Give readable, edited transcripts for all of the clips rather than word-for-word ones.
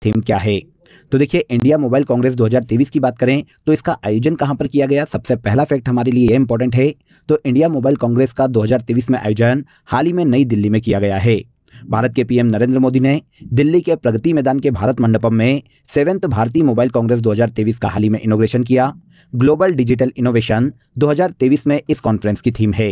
Theme क्या है। तो देखिए, इंडिया मोबाइल कांग्रेस 2023 की बात करें तो इसका आयोजन कहां पर किया गया, सबसे पहला फैक्ट हमारे लिए इंपॉर्टेंट है। तो इंडिया मोबाइल कांग्रेस का 2023 में आयोजन हाल ही में नई दिल्ली में किया गया है। भारत के पीएम नरेंद्र मोदी ने दिल्ली के प्रगति मैदान के भारत मंडपम में 7th भारतीय मोबाइल कांग्रेस 2023 का हाल ही में इनॉग्रेशन किया। ग्लोबल डिजिटल इनोवेशन 2023 में इस कॉन्फ्रेंस की थीम है।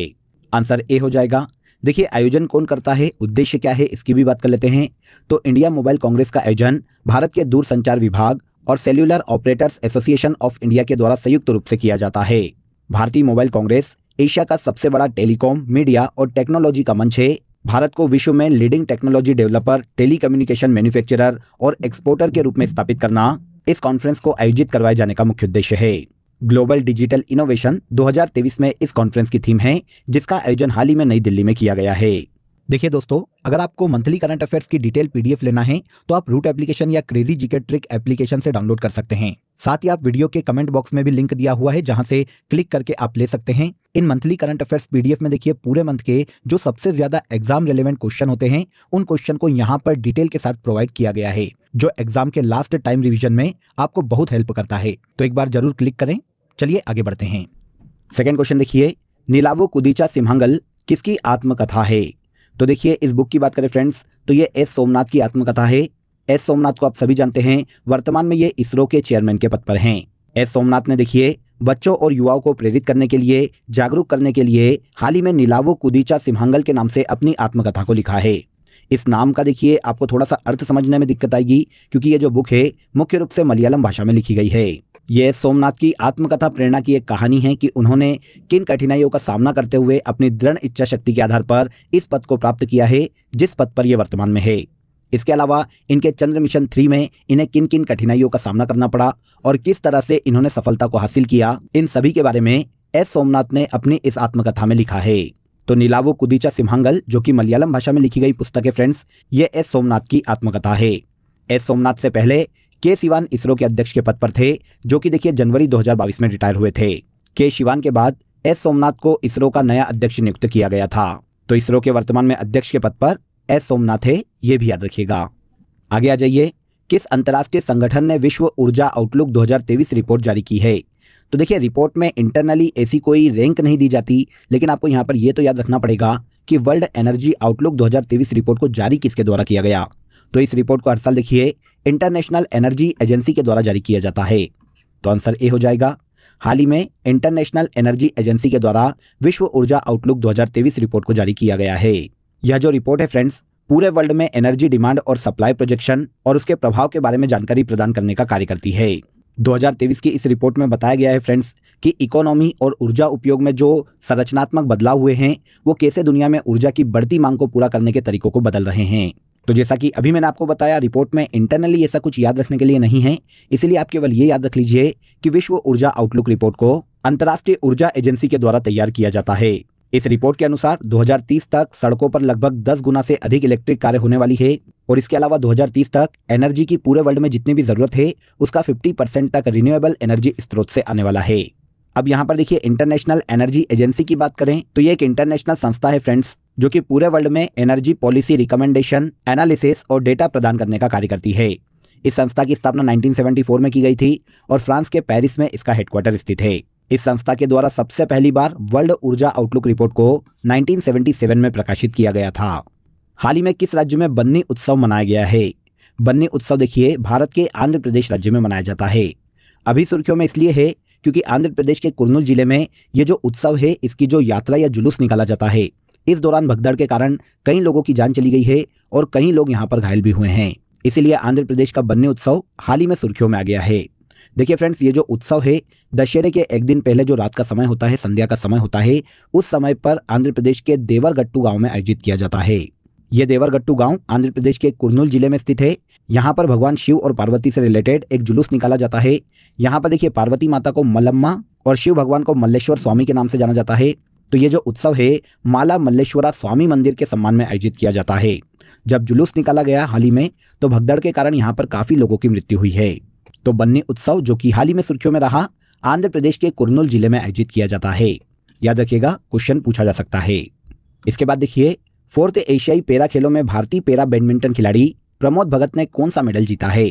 आंसर ए हो जाएगा। देखिए, आयोजन कौन करता है, उद्देश्य क्या है, इसकी भी बात कर लेते हैं। तो इंडिया मोबाइल कांग्रेस का आयोजन भारत के दूरसंचार विभाग और cellular operators association of India के द्वारा संयुक्त रूप से किया जाता है। भारतीय मोबाइल कांग्रेस एशिया का सबसे बड़ा टेलीकॉम, मीडिया और टेक्नोलॉजी का मंच है। भारत को विश्व में leading technology developer, telecommunication manufacturer और एक्सपोर्टर के रूप में स्थापित करना इस कॉन्फ्रेंस को आयोजित करवाए जाने का मुख्य उद्देश्य है। ग्लोबल डिजिटल इनोवेशन 2023 में इस कॉन्फ्रेंस की थीम है, जिसका आयोजन हाल ही में नई दिल्ली में किया गया है। देखिए दोस्तों, अगर आपको मंथली करंट अफेयर्स की डिटेल पीडीएफ लेना है तो आप रूट एप्लीकेशन या क्रेजी जीके ट्रिक एप्लीकेशन से डाउनलोड कर सकते हैं। साथ ही आप वीडियो के कमेंट बॉक्स में भी लिंक दिया हुआ है, जहां से क्लिक करके आप ले सकते हैं। इन मंथली करंट अफेयर्स पीडीएफ में देखिए, पूरे मंथ के जो सबसे ज्यादा एग्जाम रिलेवेंट क्वेश्चन होते हैं, उन क्वेश्चन को यहाँ पर डिटेल के साथ प्रोवाइड किया गया है, जो एग्जाम के लास्ट टाइम रिविजन में आपको बहुत हेल्प करता है। तो एक बार जरूर क्लिक करें। चलिए आगे बढ़ते हैं। सेकंड क्वेश्चन देखिए, नीलावो कुदीचा सिम्हांगल किसकी आत्मकथा है। तो देखिए, इस बुक की बात करें फ्रेंड्स तो ये एस सोमनाथ की आत्मकथा है। एस सोमनाथ को आप सभी जानते हैं, वर्तमान में ये इसरो के चेयरमैन के पद पर हैं। एस सोमनाथ ने देखिए बच्चों और युवाओं को प्रेरित करने के लिए, जागरूक करने के लिए हाल ही में नीलावो कुदीचा सिम्हांगल के नाम से अपनी आत्मकथा को लिखा है। इस नाम का देखिए आपको थोड़ा सा अर्थ समझने में दिक्कत आएगी, क्योंकि ये जो बुक है मुख्य रूप से मलयालम भाषा में लिखी गई है। यह सोमनाथ की आत्मकथा प्रेरणा की एक कहानी है कि उन्होंने किन कठिनाइयों का सामना करते हुए अपनी दृढ़ इच्छा शक्ति के आधार पर इस पद को प्राप्त किया है, जिस पद पर यह वर्तमान में है। इसके अलावा इनके चंद्र मिशन 3 में इन्हें किन किन कठिनाइयों का सामना करना पड़ा और किस तरह से इन्होंने सफलता को हासिल किया, इन सभी के बारे में एस सोमनाथ ने अपनी इस आत्मकथा में लिखा है। तो नीलावो कुदीचा सिम्हांगल, जो कि मलयालम भाषा में लिखी गई पुस्तक है फ्रेंड्स, ये एस सोमनाथ की आत्मकथा है। एस सोमनाथ से पहले के शिवान इसरो के अध्यक्ष के पद पर थे, जो कि देखिए जनवरी 2022 में रिटायर हुए थे। के शिवान के बाद एस सोमनाथ को इसरो का नया अध्यक्ष नियुक्त किया गया था। तो इसरो के वर्तमान में अध्यक्ष के पद पर एस सोमनाथ है, ये भी याद रखिएगा। आगे आ जाइए, किस अंतर्राष्ट्रीय संगठन ने विश्व ऊर्जा आउटलुक 2023 रिपोर्ट जारी की है। तो देखिए, रिपोर्ट में इंटरनली ऐसी कोई रैंक नहीं दी जाती, लेकिन आपको यहाँ पर यह तो याद रखना पड़ेगा कि वर्ल्ड एनर्जी आउटलुक 2023 रिपोर्ट को जारी किसके द्वारा किया गया। तो इस रिपोर्ट को हर साल देखिए इंटरनेशनल एनर्जी एजेंसी के द्वारा जारी किया जाता है। तो आंसर ए हो जाएगा। हाल ही में इंटरनेशनल एनर्जी एजेंसी के द्वारा विश्व ऊर्जा आउटलुक 2023 रिपोर्ट को जारी किया गया है। यह जो रिपोर्ट है फ्रेंड्स, पूरे वर्ल्ड में एनर्जी डिमांड और सप्लाई प्रोजेक्शन और उसके प्रभाव के बारे में जानकारी प्रदान करने का कार्य करती है। 2023 की इस रिपोर्ट में बताया गया है फ्रेंड्स कि इकोनॉमी और ऊर्जा उपयोग में जो संरचनात्मक बदलाव हुए हैं, वो कैसे दुनिया में ऊर्जा की बढ़ती मांग को पूरा करने के तरीकों को बदल रहे हैं। तो जैसा कि अभी मैंने आपको बताया, रिपोर्ट में इंटरनली ऐसा कुछ याद रखने के लिए नहीं है, इसलिए आप केवल ये याद रख लीजिए कि विश्व ऊर्जा आउटलुक रिपोर्ट को अंतर्राष्ट्रीय ऊर्जा एजेंसी के द्वारा तैयार किया जाता है। इस रिपोर्ट के अनुसार 2030 तक सड़कों पर लगभग 10 गुना से अधिक इलेक्ट्रिक कारें होने वाली है, और इसके अलावा 2030 तक एनर्जी की पूरे वर्ल्ड में जितनी भी जरूरत है, उसका 50% तक रिन्यूएबल एनर्जी स्रोत से आने वाला है। अब यहाँ पर देखिए, इंटरनेशनल एनर्जी एजेंसी की बात करें तो ये एक इंटरनेशनल संस्था है फ्रेंड्स, जो कि पूरे वर्ल्ड में एनर्जी पॉलिसी रिकमेंडेशन, एनालिसिस और डेटा प्रदान करने का कार्य करती है। इस संस्था की स्थापना 1974 में की गई थी और फ्रांस के पेरिस में इसका हेडक्वार्टर स्थित है। इस संस्था के द्वारा सबसे पहली बार वर्ल्ड ऊर्जा आउटलुक रिपोर्ट को 1977 में प्रकाशित किया गया था। हाल ही में किस राज्य में बन्नी उत्सव मनाया गया है। बन्नी उत्सव देखिए भारत के आंध्र प्रदेश राज्य में मनाया जाता है। अभी सुर्खियों में इसलिए है क्योंकि आंध्र प्रदेश के कुर्नूल जिले में ये जो उत्सव है, इसकी जो यात्रा या जुलूस निकाला जाता है, इस दौरान भगदड़ के कारण कई लोगों की जान चली गई है और कई लोग यहाँ पर घायल भी हुए हैं। इसीलिए आंध्र प्रदेश का बन्नी उत्सव हाल ही में सुर्खियों में आ गया है। देखिए फ्रेंड्स, ये जो उत्सव है, दशहरे के एक दिन पहले जो रात का समय होता है, संध्या का समय होता है, उस समय पर आंध्र प्रदेश के देवरगट्टू गांव में आयोजित किया जाता है। ये देवरगट्टू गांव आंध्र प्रदेश के कुर्नूल जिले में स्थित है। यहाँ पर भगवान शिव और पार्वती से रिलेटेड एक जुलूस निकाला जाता है। यहाँ पर देखिए पार्वती माता को मल्लम्मा और शिव भगवान को मल्लेश्वर स्वामी के नाम से जाना जाता है। तो ये जो उत्सव है, माला मल्लेश्वरा स्वामी मंदिर के सम्मान में आयोजित किया जाता है। जब जुलूस निकाला गया हाल ही में, तो भगदड़ के कारण यहाँ पर काफी लोगों की मृत्यु हुई है। तो बन्नी उत्सव, जो कि हाल ही में सुर्खियों में रहा, आंध्र प्रदेश के कुर्नूल जिले में आयोजित किया जाता है। याद रखिएगा, क्वेश्चन पूछा जा सकता है। इसके बाद देखिए, 4th एशियाई पैरा खेलों में भारतीय पैरा बैडमिंटन खिलाड़ी प्रमोद भगत ने कौन सा मेडल जीता है।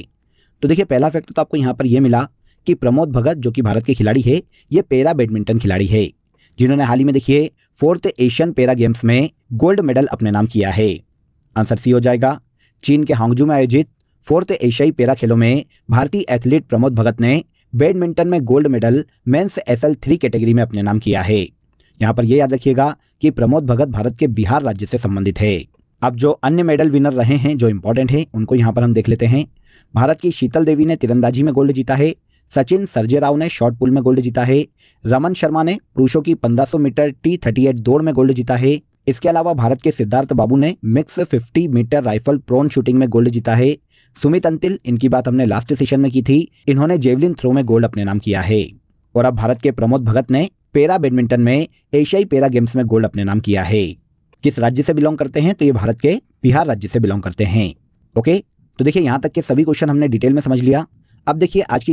तो देखिए पहला फैक्ट तो आपको यहाँ पर यह मिला कि प्रमोद भगत जो कि भारत के खिलाड़ी है, ये पैरा बैडमिंटन खिलाड़ी है जिन्होंने हाल ही में देखिए 4th एशियन पैरा गेम्स में गोल्ड मेडल अपने नाम किया है। आंसर सी हो जाएगा। चीन के हांगजू में आयोजित 4th एशियाई पैरा खेलों में भारतीय एथलीट प्रमोद भगत ने बैडमिंटन में gold medal mains SL3 category में अपने नाम किया है। यहाँ पर यह याद रखिएगा कि प्रमोद भगत भारत के बिहार राज्य से संबंधित है। अब जो अन्य मेडल विनर रहे हैं जो इंपॉर्टेंट है उनको यहाँ पर हम देख लेते हैं। भारत की शीतल देवी ने तीरंदाजी में गोल्ड जीता है। सचिन सर्जेराव ने शॉर्ट पुल में गोल्ड जीता है। रमन शर्मा ने पुरुषों की 1500 मीटर T38 दौड़ में गोल्ड जीता है। इसके अलावा भारत के सिद्धार्थ बाबू ने mix 50 metre rifle prone shooting में गोल्ड जीता है। सुमित अंतिल, इनकी बात हमने लास्ट सेशन में की थी, इन्होंने जेवलिन थ्रो में गोल्ड अपने नाम किया है। और अब भारत के प्रमोद भगत ने पैरा बैडमिंटन में एशियाई पैरा गेम्स में गोल्ड अपने नाम किया है। किस राज्य से बिलोंग करते हैं? तो ये भारत के बिहार राज्य से बिलोंग करते हैं। ओके, तो देखिए यहाँ तक के सभी क्वेश्चन हमने डिटेल में समझ लिया। अब देखिए आज की